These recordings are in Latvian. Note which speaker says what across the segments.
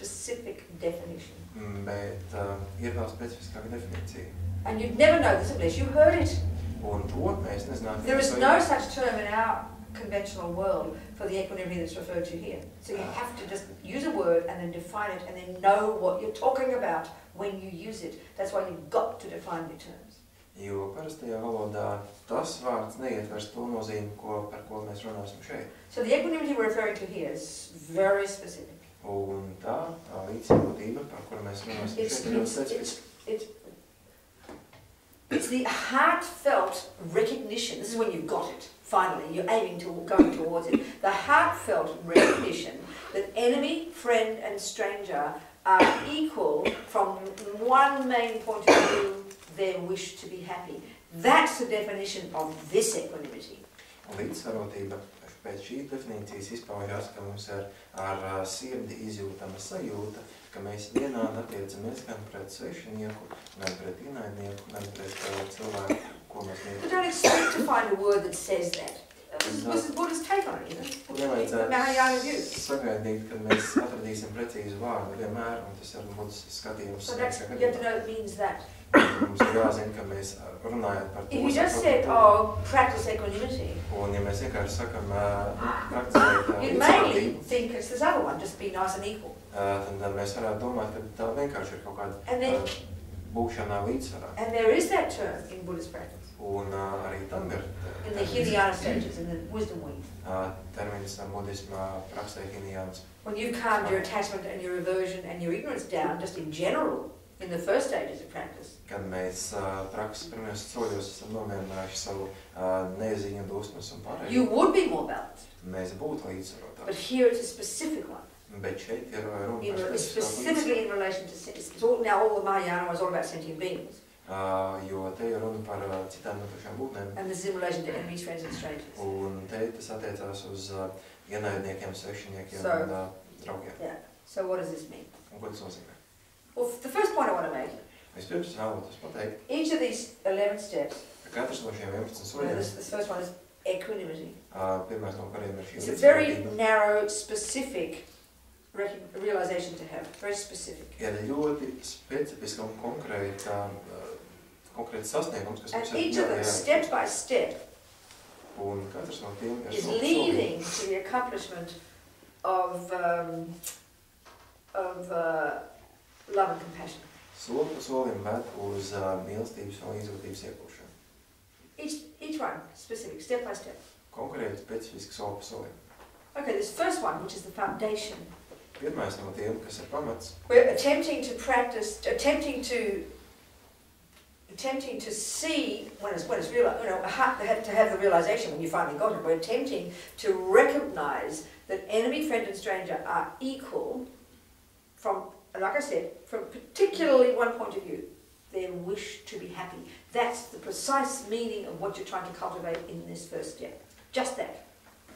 Speaker 1: specific definition.
Speaker 2: Bet ir vēl specifiskāka definīcija.
Speaker 1: And you'd never know this unless you heard it.
Speaker 2: Un to mēs nezinām.
Speaker 1: There is no such term in our conventional world for the equanimity that's referred to here. So you have to just use a word and then define it and then know what you're talking about when you use it. That's why you've got to define your terms.
Speaker 2: Jo parastajā valodā tas vārds neietver to nozīmi, par ko mēs runāsim šeit.
Speaker 1: So the equanimity we're referring to here is very specific.
Speaker 2: Un tā līdzjūtība, par kuru mēs runāsim šeit, ir ļoti specifiska.
Speaker 1: It's the heartfelt recognition. This is when you've got it. Finally, you're aiming to going towards it. The heartfelt recognition that enemy, friend, and stranger are equal from one main point of view, their wish to be happy. That's the definition of this equanimity.
Speaker 2: Līdzsvarotība pēc šīs definīcijas izpaužās, ka mums ar sirdi izjūtama sajūta, ka mēs vienādi attiecamies gan pret svešinieku, gan pret ienaidnieku, gan pret cilvēku, ko mēs mīlam.
Speaker 1: But don't expect to find a word that says that. This is Buddha's take on it, isn't it?
Speaker 2: Nevajadzētu sagaidīt, kad mēs atradīsim precīzu vārdu vienmēr, un tas ir Buddhas skatījums.
Speaker 1: So that's, you have to know it means that.
Speaker 2: Mums ir jāzina, ka mēs runājam par to.
Speaker 1: If you just said, oh, practice equanimity,
Speaker 2: un ja mēs vienkārši sakam, praktizēt
Speaker 1: you mainly think it's this other one, just be nice and equal.
Speaker 2: Tad mēs varētu domāt, ka tā vienkārši ir kaut kāda būšanā līdzsvarā.
Speaker 1: And there is that term in Buddhist practice.
Speaker 2: Un arī tam ir
Speaker 1: in the Hinayana stages, in the wisdom wing.
Speaker 2: Termins budhismā praksē Hinayānas.
Speaker 1: When you've calmed your attachment and your aversion and your ignorance down, just in general, in the first stages of practice.
Speaker 2: Kad mēs prakses pirmajos soļos esam nomierinājuši savu neziņu, dusmas un pārējo.
Speaker 1: You would be more balanced.
Speaker 2: Mēs būtu līdzsvarotāki.
Speaker 1: But here it's a specific one.
Speaker 2: Bet šeit ir runa par
Speaker 1: specifically in relation to now all the Mahayana was all about sentient beings.
Speaker 2: Jo te ir runa par citām notošām būtnēm.
Speaker 1: And this is in relation to enemies, friends and strangers.
Speaker 2: Un te tas attiecās uz ienaidniekiem, svešiniekiem un draugiem.
Speaker 1: Yeah. So what does this mean?
Speaker 2: Un ko tas nozīmē?
Speaker 1: Well, the first point I want to make.
Speaker 2: Vispirms vēlos pateikt.
Speaker 1: Each of these 11 steps.
Speaker 2: Katrs no šiem 11 soļiem.
Speaker 1: This first one is equanimity.
Speaker 2: Pirmais no kuriem ir šī
Speaker 1: līdzsvarotība. It's a very narrow, specific realization to have. Very specific.
Speaker 2: Ir ļoti specifiska un konkrēta sasniegums, kas mums
Speaker 1: ir each of them, step by step,
Speaker 2: un katrs no tiem ir
Speaker 1: is leading to the accomplishment of love and compassion.
Speaker 2: Soli pa solim ved uz mīlestības un izjūtības iegūšanu.
Speaker 1: Each one, specific, step by step.
Speaker 2: Konkrēti, specifiski soli pa solim.
Speaker 1: Okay, this first one, which is the foundation.
Speaker 2: Pirmais no tiem, kas ir pamats.
Speaker 1: We're attempting to practice, attempting to see when it's real, to have the realization when you finally got it. We're attempting to recognize that enemy, friend, and stranger are equal from, like I said, from particularly one point of view, their wish to be happy. That's the precise meaning of what you're trying to cultivate in this first step. Just that.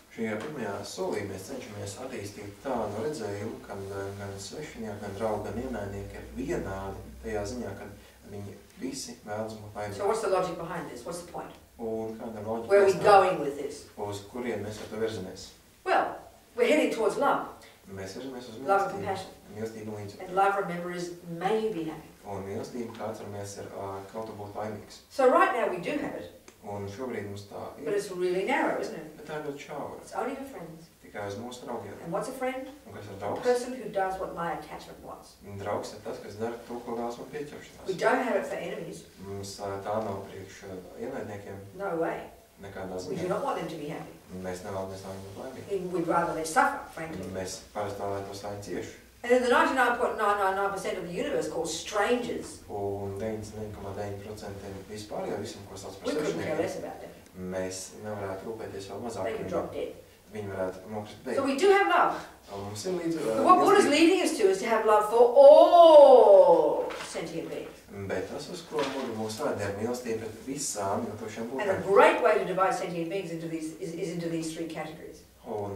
Speaker 2: Šajā pirmajā solī mēs cenšamies attīstīt tādu redzējumu, ka gan svešinieki, gan draugi, gan ienaidnieki ir vienādi tajā ziņā, ka viņi visi vēlas būt laimīgi.
Speaker 1: So what's the logic behind this? What's the point?
Speaker 2: Un kāda loģika?
Speaker 1: Where are we going with this?
Speaker 2: Uz kurien mēs ar to virzamies?
Speaker 1: Well, we're heading towards love.
Speaker 2: Mēs virzamies uz
Speaker 1: love and compassion.
Speaker 2: Mīlestību un līdzjūtību.
Speaker 1: And love, remember, is may you be happy.
Speaker 2: Un mīlestība, kā atceramies, ir kaut kā būt laimīgs.
Speaker 1: So right now we do have it.
Speaker 2: Un šobrīd mums tā ir.
Speaker 1: But it's really narrow, isn't it?
Speaker 2: Bet tā ir ļoti šaura.
Speaker 1: It's only for friends.
Speaker 2: Tikai uz mūsu draugiem.
Speaker 1: And what's a friend?
Speaker 2: Un kas ir draugs?
Speaker 1: A person who does what my attachment wants.
Speaker 2: Draugs ir tas, kas dara to, ko vēlas man pieķeršanās.
Speaker 1: We don't have it for enemies.
Speaker 2: Mums tā nav priekš ienaidniekiem.
Speaker 1: No way.
Speaker 2: Nekādā ziņā.
Speaker 1: We do not want them to be happy.
Speaker 2: Mēs nevēlamies, lai viņi būtu laimīgi.
Speaker 1: We'd rather they suffer, frankly.
Speaker 2: Mēs parasti vēlētos, lai viņi cieši.
Speaker 1: And then the 99.999% of the universe called strangers.
Speaker 2: Un 99,9% vispārējā visam, ko sauc par
Speaker 1: We couldn't care
Speaker 2: svešiniekiem.
Speaker 1: less about them.
Speaker 2: Mēs nevarētu rūpēties vēl mazāk.
Speaker 1: They can drop dead.
Speaker 2: Viņi varētu nokrist
Speaker 1: So
Speaker 2: beigt.
Speaker 1: we do have love.
Speaker 2: Un mums ir līdz...
Speaker 1: What Buddha is leading us to is to have love for all sentient beings.
Speaker 2: Bet tas, uz ko Buddha mūs vēd, ir mīlestība pret visām jūtošām
Speaker 1: And a
Speaker 2: būtnēm.
Speaker 1: great way to divide sentient beings into these is into these three categories.
Speaker 2: Un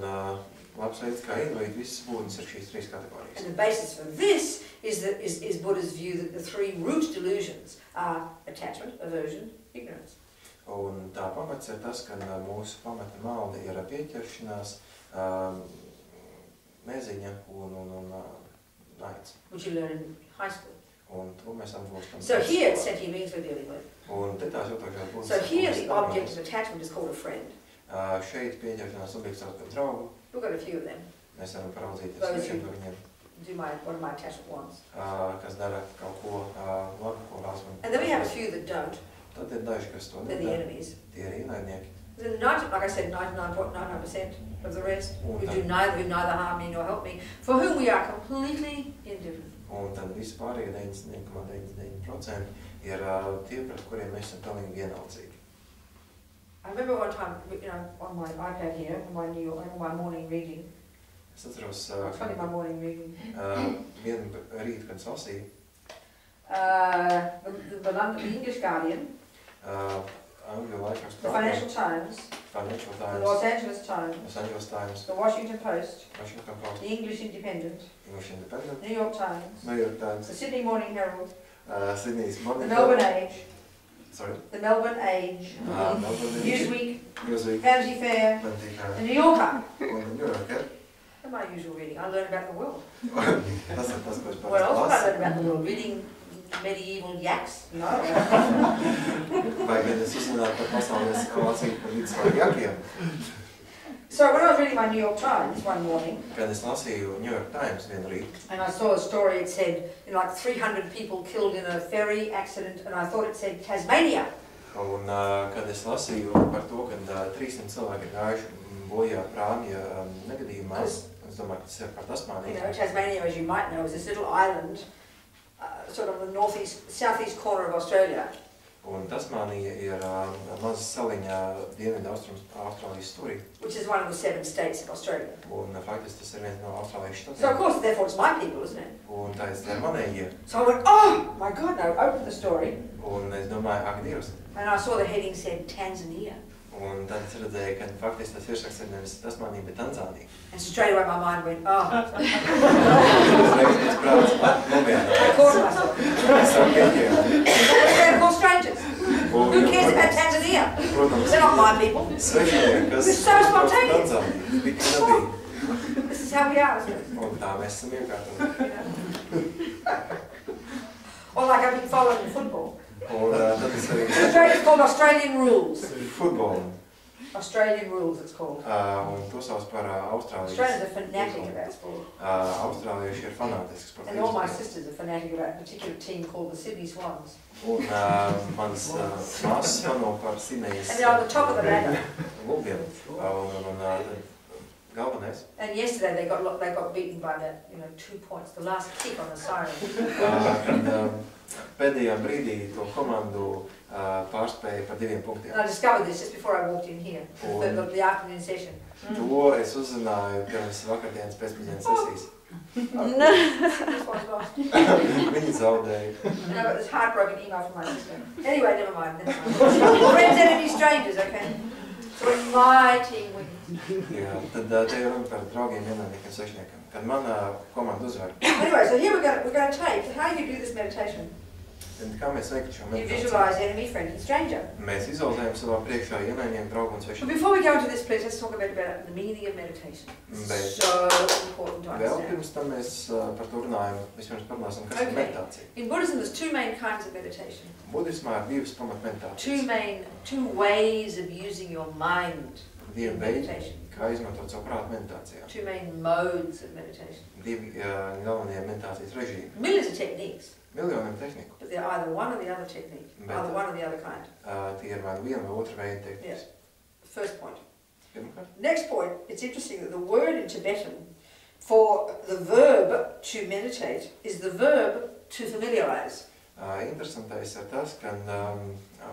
Speaker 2: labs veids, kā iedalīt visas būtnes, ir šīs trīs kategorijas.
Speaker 1: And the basis for this is Buddha's view that the three root delusions are attachment, aversion, ignorance.
Speaker 2: Un tā pamats ir tas, ka mūsu pamata malda ir pieķeršanās, neziņa un mācīts.
Speaker 1: which you learn in high school.
Speaker 2: Un to mēs apgūstam.
Speaker 1: So here it's sentimental we're dealing with.
Speaker 2: Un te tās jūtākās būs.
Speaker 1: So here the object of attachment is called a friend.
Speaker 2: Šeit pieņemšanās objekts sauc par draugu.
Speaker 1: We've got a few of them.
Speaker 2: Mēs varam paraudzīties viešiem par viņiem.
Speaker 1: Do one of my attachment ones.
Speaker 2: Kas dara kaut ko labu, ko vēlas man.
Speaker 1: And then we have a few that don't.
Speaker 2: Tad ir daži, kas to
Speaker 1: They're the
Speaker 2: nedara.
Speaker 1: enemies.
Speaker 2: Tie ir ienaidnieki.
Speaker 1: Like I said, 99.99% of the rest who neither harm me nor help me, for whom we are completely indifferent.
Speaker 2: Un tad visi pārējie 99,99% ir tie, pret kuriem mēs esam pilnīgi vienaldzīgi.
Speaker 1: I remember one time, on my iPad here, on my morning reading.
Speaker 2: Es atceros,
Speaker 1: Funny my morning reading.
Speaker 2: Vienu rītu, kad es lasīju,
Speaker 1: the English Guardian,
Speaker 2: Angļu laikrakstu,
Speaker 1: the Financial Times, the Los Angeles Times, the Washington Post, the English Independent, New York Times, the Sydney Morning Herald, the Melbourne Age, the Melbourne Age, Newsweek, Vanity Fair, the New Yorker. That's my usual reading. I learn about the world. What else would I learn about the world? Reading medieval yaks? No. So when I was reading my New York Times one morning,
Speaker 2: Kad es lasīju New York Times vienu rītu,
Speaker 1: and I saw a story, it said, like 300 people killed in a ferry accident, and I thought it said Tasmania.
Speaker 2: un kad es lasīju par to, ka 300 cilvēki ir gājuši bojā prāmja negadījumā, es domāju, ka tas ir par Tasmāniju.
Speaker 1: Tasmania, as you might know, is this little island, sort of the southeast corner of Australia.
Speaker 2: Un Tasmānija ir maza saliņa dienvidu Austrālijas stūrī.
Speaker 1: Which is one of the 7 states of Australia.
Speaker 2: Un faktiski tas ir viens no Austrālijas štatiem.
Speaker 1: So of course, therefore, it's my people, isn't it?
Speaker 2: Un tā ir manējie.
Speaker 1: So I went, oh my God, no, open the story.
Speaker 2: Un es domāju, ak, Dievs.
Speaker 1: And I saw the heading said Tanzania.
Speaker 2: Un tad es redzēju, ka faktiski tas virsraksts ir nevis Tasmānija, bet Tanzānija.
Speaker 1: And straight away my mind went, oh.
Speaker 2: Uzreiz prāts
Speaker 1: I caught myself. They're called strangers. Who cares about Tanzania? They're not my people. It's so spontaneous. This is how we are, isn't it?
Speaker 2: Un tā mēs esam iekārtoti.
Speaker 1: Or like I've been following football.
Speaker 2: It's
Speaker 1: called Australian rules.
Speaker 2: Football.
Speaker 1: Australian rules, it's called.
Speaker 2: Un to sauc par Austrālijas.
Speaker 1: Australians are fanatic about sport.
Speaker 2: Austrālieši ir fanātiski par
Speaker 1: And all my sisters are fanatic about a particular team called the Sydney Swans.
Speaker 2: Un mans māsas fano par Sidnejas.
Speaker 1: And they're on the top of the ladder.
Speaker 2: Lubiem. Un galvenais.
Speaker 1: And yesterday they got beaten by that, 2 points. The last kick on the siren.
Speaker 2: Pēdējā brīdī to komandu pārspēja par 2 punktiem.
Speaker 1: And I discovered this just before I walked in here, the afternoon session.
Speaker 2: To es uzzināju pirms vakardienas pēcpusdienas sesijas. Viņi zaudēja.
Speaker 1: And I got this heartbroken email from my sister. Anyway, never mind. Friends, enemies, strangers, okay? So when my team wins.
Speaker 2: Jā, tad te ir runa par draugiem, vienādniekiem, svešniekiem. Kad mana komanda uzvar.
Speaker 1: Anyway, so here we're going to take, how do you do this meditation?
Speaker 2: Kā mēs veiktu šo
Speaker 1: meditāciju? You visualize enemy, friend and stranger.
Speaker 2: Mēs izolējam savā priekšā ienaidnieku, draugu un svešinieku.
Speaker 1: But before we go into this, please, let's talk about the meaning of meditation. It's so important to understand.
Speaker 2: Vēl pirms tam mēs par to runājam, vispirms parunāsim, kas ir meditācija.
Speaker 1: In Buddhism, there's 2 main kinds of meditation.
Speaker 2: Budismā ir 2 pamatmeditācijas.
Speaker 1: 2 ways of using your mind in meditation.
Speaker 2: Kā izmantot savu prātu meditācijā.
Speaker 1: 2 main modes of meditation.
Speaker 2: 2 galvenie meditācijas režīmi.
Speaker 1: Millions of techniques.
Speaker 2: Miljoniem tehniku.
Speaker 1: But they're either one or the other technique, either one or the other kind.
Speaker 2: Tie ir vai viena vai otra veida tehnikas.
Speaker 1: Yes. First point.
Speaker 2: Pirmkārt.
Speaker 1: Next point, it's interesting that the word in Tibetan for the verb to meditate is the verb to familiarize.
Speaker 2: Interesantais ir tas, ka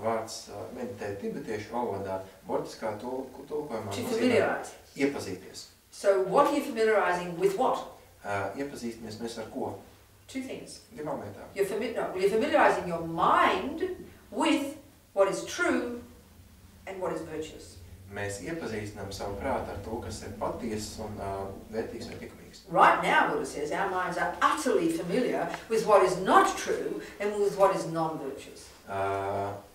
Speaker 2: vārds meditēt tibetiešu valodā burtiskā tulkojumā nozīmē iepazīties.
Speaker 1: So what are you familiarizing with what?
Speaker 2: Iepazīstamies mēs ar ko?
Speaker 1: 2 things.
Speaker 2: Divām lietām.
Speaker 1: You're familiarizing your mind with what is true and what is virtuous.
Speaker 2: Mēs iepazīstinām savu prātu ar to, kas ir patiesas un vērtīgs vai likumīgs.
Speaker 1: Right now, Buddha says, our minds are utterly familiar with what is not true and with what is non-virtuous.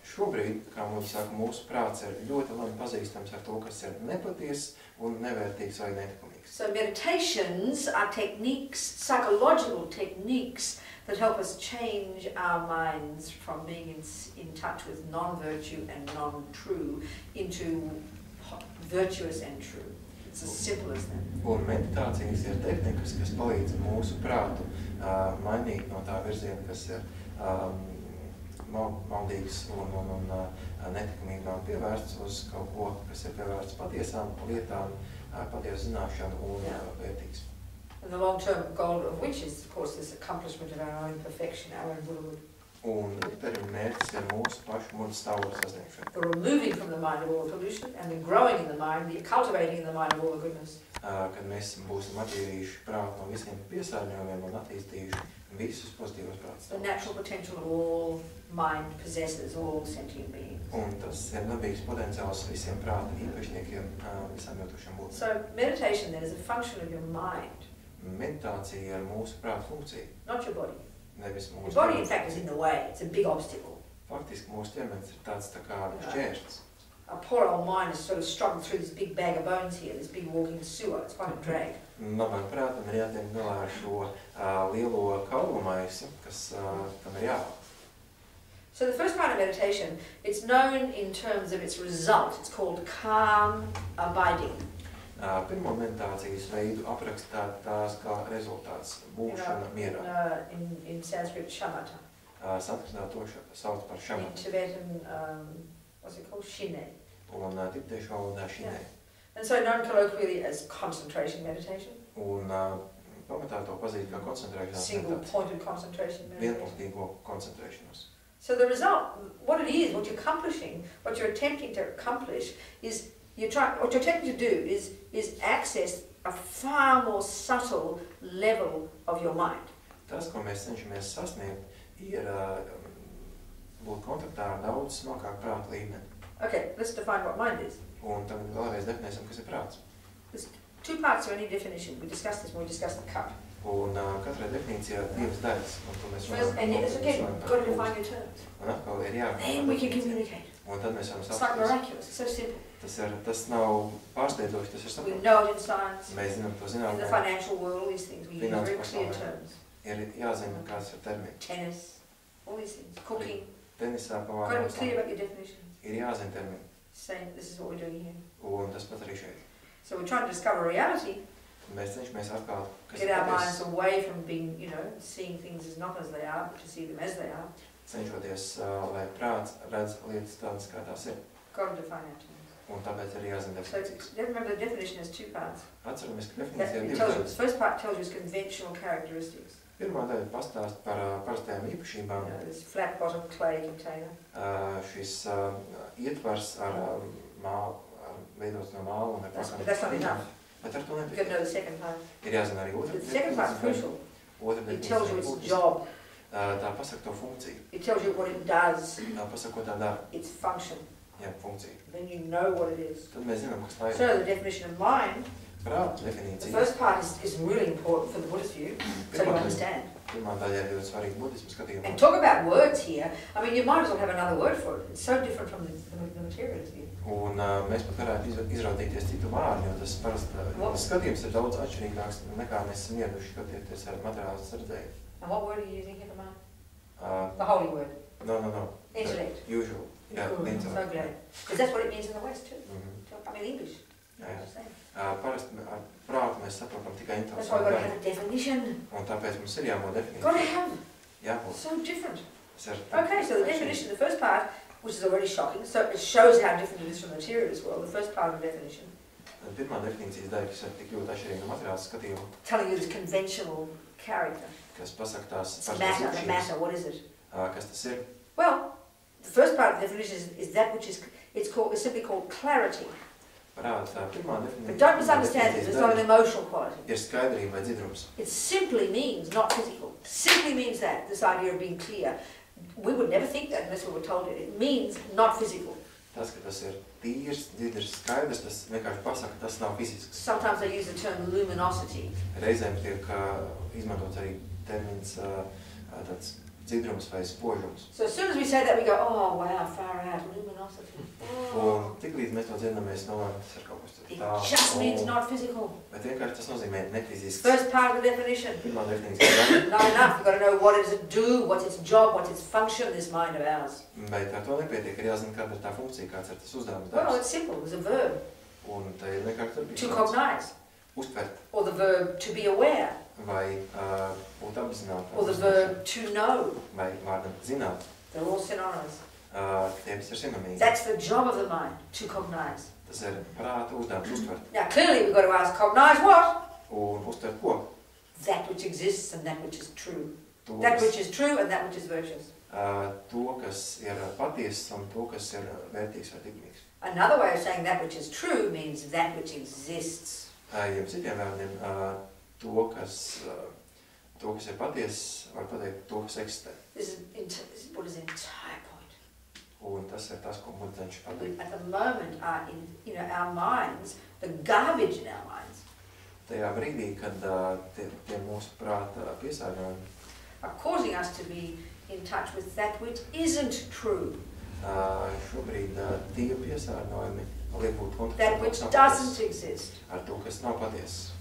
Speaker 2: Šobrīd, kā mums saka, mūsu prāts ir ļoti labi pazīstams ar to, kas ir nepatiesas un nevērtīgs vai nelikumīgs.
Speaker 1: So meditations are techniques, psychological techniques that help us change our minds from being in touch with non-virtue and non-true into virtuous and true. It's as simple as that.
Speaker 2: Un meditācijas ir tehnikas, kas palīdz mūsu prātu mainīt no tā virziena, kas ir maldīgs un netikamībām pievērsts uz kaut ko, kas ir pievērsts patiesām lietām, patiesu zināšanu un vērtīgs.
Speaker 1: And the long-term goal of which is, of course, this accomplishment of our own perfection, our own Buddhahood.
Speaker 2: Un ilgtermiņa mērķis ir mūsu pašu muļas stāvokļa sasniegšana.
Speaker 1: The removing from the mind of all the pollution and the growing in the mind, the cultivating in the mind of all the goodness.
Speaker 2: Kad mēs būsim attīrījuši prātu no visiem piesārņojumiem un attīstījuši visus pozitīvos prātus.
Speaker 1: The natural potential of all mind possessors, all sentient beings.
Speaker 2: Un tas ir dabīgs potenciāls visiem prāta īpašniekiem, visām jūtošiem būtnēm.
Speaker 1: So meditation then is a function of your mind.
Speaker 2: Meditācija ir mūsu prāta funkcija.
Speaker 1: Not your body.
Speaker 2: Nevis mūsu
Speaker 1: Your body, in fact, is in the way. It's a big obstacle.
Speaker 2: Faktiski mūsu ķermenis ir tāds tā kā šķēršļs.
Speaker 1: Our poor old mind is sort of strung through this big bag of bones here, this big walking sewer. It's quite a drag.
Speaker 2: Labam prātam ir jātiek galā ar šo lielo kaulu maisu, kas tam ir jāvēl.
Speaker 1: So the first part of meditation, it's known in terms of its result. It's called calm abiding.
Speaker 2: Pirmo meditācijas veidu aprakstā tās kā rezultāts būšana mierā.
Speaker 1: In Sanskrit, shamatha.
Speaker 2: Sanskritā to sauc par
Speaker 1: In
Speaker 2: shamatha.
Speaker 1: Tibetan, what's it called? Shine.
Speaker 2: Un tibetiešu valodā šinē.
Speaker 1: And so known colloquially as concentration meditation.
Speaker 2: Un pamatā to pazīst kā koncentrēšanās
Speaker 1: Single
Speaker 2: meditācija.
Speaker 1: pointed concentration meditation.
Speaker 2: Vienpunktīgo koncentrēšanos.
Speaker 1: So the result, what it is, what you're accomplishing, what you're attempting to accomplish is what you're attempting to do is access a far more subtle level of your mind.
Speaker 2: Tas, ko mēs cenšamies sasniegt, ir būt kontaktā ar daudz smalkāku prāta līmeni.
Speaker 1: Okay, let's define what mind is.
Speaker 2: Un tagad vēlreiz definēsim, kas ir prāts.
Speaker 1: There's two parts to any definition. We discussed this when we discussed the cup.
Speaker 2: Un katrai definīcijā divas daļas.
Speaker 1: First, and it's okay, you've got to define your terms.
Speaker 2: Un atkal ir jārunā.
Speaker 1: Then we can communicate.
Speaker 2: Un tad mēs varam
Speaker 1: It's like miraculous, it's so simple.
Speaker 2: Tas nav pārsteidzoši, tas ir
Speaker 1: We
Speaker 2: saprotams.
Speaker 1: know it in science,
Speaker 2: Mēs zinām to
Speaker 1: in
Speaker 2: zinām.
Speaker 1: the financial world, all these things. We use very clear terms.
Speaker 2: Ir jāzina, kāds ir termini.
Speaker 1: Tennis, all these things. Cooking.
Speaker 2: Tenisā
Speaker 1: You've got to be clear
Speaker 2: pavārnās.
Speaker 1: about your definitions.
Speaker 2: Ir jāzina termini.
Speaker 1: Saying this is what we're doing here.
Speaker 2: Un tas pat arī šeit.
Speaker 1: So we're trying to discover reality,
Speaker 2: Mēs cenšamies atkal, kas
Speaker 1: get
Speaker 2: ir
Speaker 1: our minds
Speaker 2: patiesa.
Speaker 1: away from being, seeing things as not as they are, but to see them as they are.
Speaker 2: Cenšoties, lai prāts redz lietas tādas, kā tās ir.
Speaker 1: Got to define our terms.
Speaker 2: Un tāpēc ir jāzina
Speaker 1: So
Speaker 2: definīcijas.
Speaker 1: remember the definition has two parts.
Speaker 2: Atceramies, ka
Speaker 1: That
Speaker 2: definīcija ir
Speaker 1: it
Speaker 2: divas
Speaker 1: tells you,
Speaker 2: daļas.
Speaker 1: the first part tells you its conventional characteristics.
Speaker 2: Pirmā daļa pastāst par parastajām īpašībām.
Speaker 1: This flat bottom clay container.
Speaker 2: Šis ietvars ar mālu, veidots no māla un ar
Speaker 1: But that's not enough.
Speaker 2: Bet ar to
Speaker 1: You've got to
Speaker 2: nepietiek.
Speaker 1: know the second part.
Speaker 2: Ir jāzina arī otra.
Speaker 1: The second part is crucial.
Speaker 2: Otra
Speaker 1: It tells you its
Speaker 2: būtiska.
Speaker 1: job.
Speaker 2: Tā pasaka to funkciju.
Speaker 1: It tells you what it does,
Speaker 2: Tā pasaka, ko tā dara.
Speaker 1: its function.
Speaker 2: Jā, funkcija.
Speaker 1: Then you know what it is.
Speaker 2: Tad mēs zinām, kas tā ir.
Speaker 1: So the definition of mind,
Speaker 2: Prāta
Speaker 1: the
Speaker 2: definīcija.
Speaker 1: first part is really important for the Buddhist view, so you understand.
Speaker 2: Pirmā daļa ir ļoti svarīga budismu skatījumā.
Speaker 1: And talk about words here. I mean, you might as well have another word for it. It's so different from the materialist view.
Speaker 2: Un mēs pat varētu izraudīties citu vārdu, jo tas parasti skatījums ir daudz atšķirīgāks nekā mēs esam ieraduši skatieties ar materiālas redzējumu.
Speaker 1: And what word are you using here for mind? The holy word.
Speaker 2: No.
Speaker 1: Intellect.
Speaker 2: Usual. Jā,
Speaker 1: Good.
Speaker 2: intellect.
Speaker 1: So glad. Because that's what it means in the West too.
Speaker 2: Mhm.
Speaker 1: I mean English.
Speaker 2: Jā.
Speaker 1: I'm just saying.
Speaker 2: Parasti ar prātu mēs saprotam tikai
Speaker 1: That's why we've got to
Speaker 2: intelektuāli.
Speaker 1: have a definition.
Speaker 2: Un tāpēc mums ir jābūt
Speaker 1: Got to
Speaker 2: definīcijai.
Speaker 1: have.
Speaker 2: Jābūt.
Speaker 1: So different.
Speaker 2: Tas ir
Speaker 1: Okay, so the definition, the first part, which is already shocking, so it shows how different it is from the materialist world. The first part of the definition,
Speaker 2: Pirmā definīcijas daļa, kas ir tik ļoti atšķirīga no materiālas skatījuma,
Speaker 1: telling you this conventional character.
Speaker 2: kas pasaka tās
Speaker 1: It's matter, the matter, what is it?
Speaker 2: kas tas ir.
Speaker 1: Well, the first part of the definition is that which is, it's simply called clarity.
Speaker 2: Prāta pirmā
Speaker 1: But don't misunderstand it, it's not an emotional quality.
Speaker 2: ir skaidrība vai dzidrums.
Speaker 1: It simply means not physical. Simply means that, this idea of being clear. We would never think that unless we were told it. It means not physical.
Speaker 2: Tas, ka tas ir tīrs, dzidrs, skaidrs, tas vienkārši pasaka, tas nav fizisks.
Speaker 1: Sometimes they use the term luminosity.
Speaker 2: Reizēm tiek izmantots arī termins tāds dzidrums vai spožums.
Speaker 1: So as soon as we say that, we go, oh wow, far out, luminosity.
Speaker 2: Un tiklīdz mēs to dzirdam, mēs domājam, tas ir kaut kas
Speaker 1: It
Speaker 2: tā.
Speaker 1: just means not physical.
Speaker 2: Bet vienkārši tas nozīmē nefizisks.
Speaker 1: First part of the definition.
Speaker 2: Pirmā definīcija.
Speaker 1: Not enough. You've got to know what does it do, what's its job, what's its function, this mind of ours.
Speaker 2: Bet ar to nepietiek, ir jāzina, kāda ir tā funkcija, kāds ir tas uzdevums
Speaker 1: Well,
Speaker 2: darbs.
Speaker 1: it's simple. There's a verb.
Speaker 2: Un tā ir vienkārši darbības.
Speaker 1: To cognize.
Speaker 2: Uztvert.
Speaker 1: Or the verb to be aware.
Speaker 2: Vai būt apzināti.
Speaker 1: Or the verb to know.
Speaker 2: Vai vārdam zināt.
Speaker 1: They're all synonymous.
Speaker 2: Tie visi ir sinonīmi.
Speaker 1: That's the job of the mind, to cognize.
Speaker 2: Tas ir prāta uzdevums uztvert.
Speaker 1: Now clearly we've got to ask, cognize what?
Speaker 2: Un uztvert ko?
Speaker 1: That which exists and that which is true.
Speaker 2: To,
Speaker 1: That which is true and that which is virtuous.
Speaker 2: To, kas ir patiesas un to, kas ir vērtīgs vai tikmīgs.
Speaker 1: Another way of saying that which is true means that which exists.
Speaker 2: Jeb citiem vārdiem, to, kas ir patiesas, var pateikt to, kas eksistē.
Speaker 1: This is Buddha's entire point.
Speaker 2: Un tas ir tas, ko Buddha cenšas pateikt.
Speaker 1: At the moment are in our minds, the garbage in our minds
Speaker 2: Tajā brīdī, kad tie mūsu prāta piesārņojumi
Speaker 1: are causing us to be in touch with that which isn't true.
Speaker 2: Šobrīd tie piesārņojumi liek būt
Speaker 1: That which doesn't exist.
Speaker 2: Ar to, kas nav patiesas.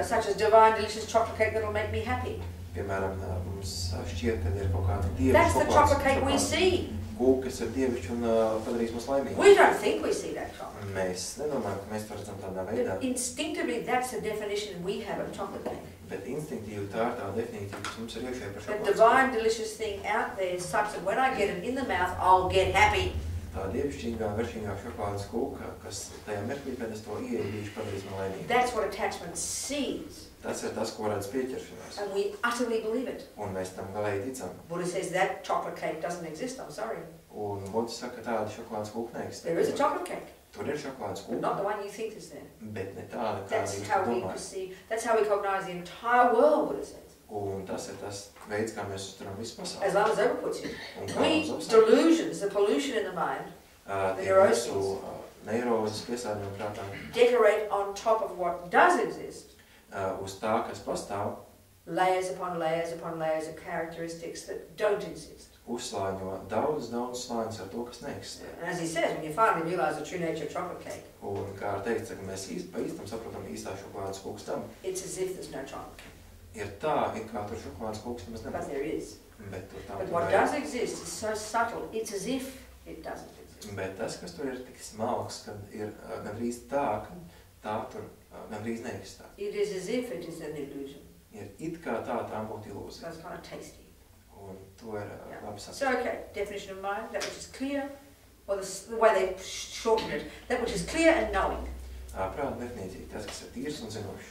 Speaker 1: Such as divine, delicious chocolate cake that'll make me happy.
Speaker 2: Piemēram, mums šķiet, ka ir kaut kāda dievišķa
Speaker 1: That's the chocolate cake we see.
Speaker 2: Kūka, kas ir dievišķa un padarīs mūs laimīgi.
Speaker 1: We don't think we see that chocolate.
Speaker 2: Mēs nedomājam, ka mēs to redzam tādā veidā.
Speaker 1: But instinctively, that's the definition we have of chocolate cake.
Speaker 2: Bet instinktīvi tā ir tā definīcija, kas mums ir iekšē par
Speaker 1: That
Speaker 2: šokolādes.
Speaker 1: divine, delicious thing out there is such that when I get it in the mouth, I'll get happy.
Speaker 2: Tā dievišķīgā, veršīgā šokolādes kūka, kas tajā mirklī, kad es to ieeidīšu, padarīs man laimīgi.
Speaker 1: That's what attachment sees.
Speaker 2: Tas ir tas, ko redz pieķeršanās.
Speaker 1: And we utterly believe it.
Speaker 2: Un mēs tam galēji ticam.
Speaker 1: Buddha says that chocolate cake doesn't exist, I'm sorry.
Speaker 2: Un Buddha saka, ka tāda šokolādes kūka neeksistē.
Speaker 1: There is a chocolate cake,
Speaker 2: Tur ir šokolādes
Speaker 1: but
Speaker 2: kūka,
Speaker 1: not the one you think is there.
Speaker 2: bet ne tāda,
Speaker 1: That's
Speaker 2: kāda jūs
Speaker 1: how we
Speaker 2: domājat.
Speaker 1: perceive, that's how we cognize the entire world, Buddha says.
Speaker 2: Un tas ir tas veids, kā mēs uzturam visu
Speaker 1: As
Speaker 2: pasauli.
Speaker 1: long as Oba puts it.
Speaker 2: Un kā
Speaker 1: We,
Speaker 2: mums apstākļi.
Speaker 1: delusions, the pollution in the mind,
Speaker 2: Tie mūsu neirozes piesārņojumi prātā
Speaker 1: decorate on top of what does exist,
Speaker 2: uz tā, kas pastāv,
Speaker 1: layers upon layers upon layers of characteristics that don't exist.
Speaker 2: uzslāņo daudz slāņus ar to, kas neeksistē.
Speaker 1: And as he says, when you finally realize the true nature of chocolate cake,
Speaker 2: Un kā ar teikt, ka mēs pa īstam saprotam īstā šokolādes kūkas tam,
Speaker 1: it's as if there's no chocolate cake.
Speaker 2: ir tā, it kā tur šokolādes kūkas nemaz
Speaker 1: But
Speaker 2: nebūtu.
Speaker 1: there is.
Speaker 2: Bet, tur tā
Speaker 1: But
Speaker 2: tur
Speaker 1: what
Speaker 2: ir.
Speaker 1: does exist is so subtle, it's as if it doesn't exist.
Speaker 2: Bet tas, kas tur ir tik smalks, kad ir gandrīz tā, ka tā tur gandrīz neeksistē.
Speaker 1: It is as if it is an illusion.
Speaker 2: Ir it kā tā būtu
Speaker 1: So
Speaker 2: ilūzija.
Speaker 1: it's kind of tasty.
Speaker 2: Un to ir labi
Speaker 1: So,
Speaker 2: saprast.
Speaker 1: okay, definition of mind, that which is clear, or the way they shorten it, that which is clear and knowing.
Speaker 2: Prāta definīcija, tas, kas ir tīrs un zinošs.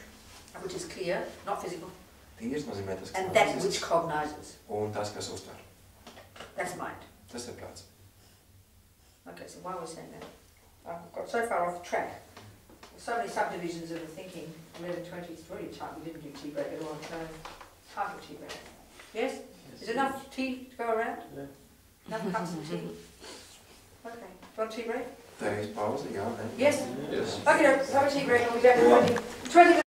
Speaker 1: That which is clear, not physical,
Speaker 2: Tīrs nozīmē tas, kas
Speaker 1: and
Speaker 2: nav
Speaker 1: that
Speaker 2: fizisks,
Speaker 1: which cognizes.
Speaker 2: un tas, kas uztver.
Speaker 1: That's mind.
Speaker 2: Tas ir prāts.
Speaker 1: Okay, so why are we saying that? I've got so far off track. There's so many subdivisions of the thinking. 11:20, it's really tight. We didn't do tea break at all. No, it's hard for tea break. Yes? Is enough tea to go around?
Speaker 3: Yeah.
Speaker 1: Enough cups of tea? Okay. Do you want a tea break?
Speaker 2: Tā ir pauze, jā, ne?
Speaker 1: Yes?
Speaker 3: Yes.
Speaker 1: Okay, have a tea break. I'll be back in 20 minutes.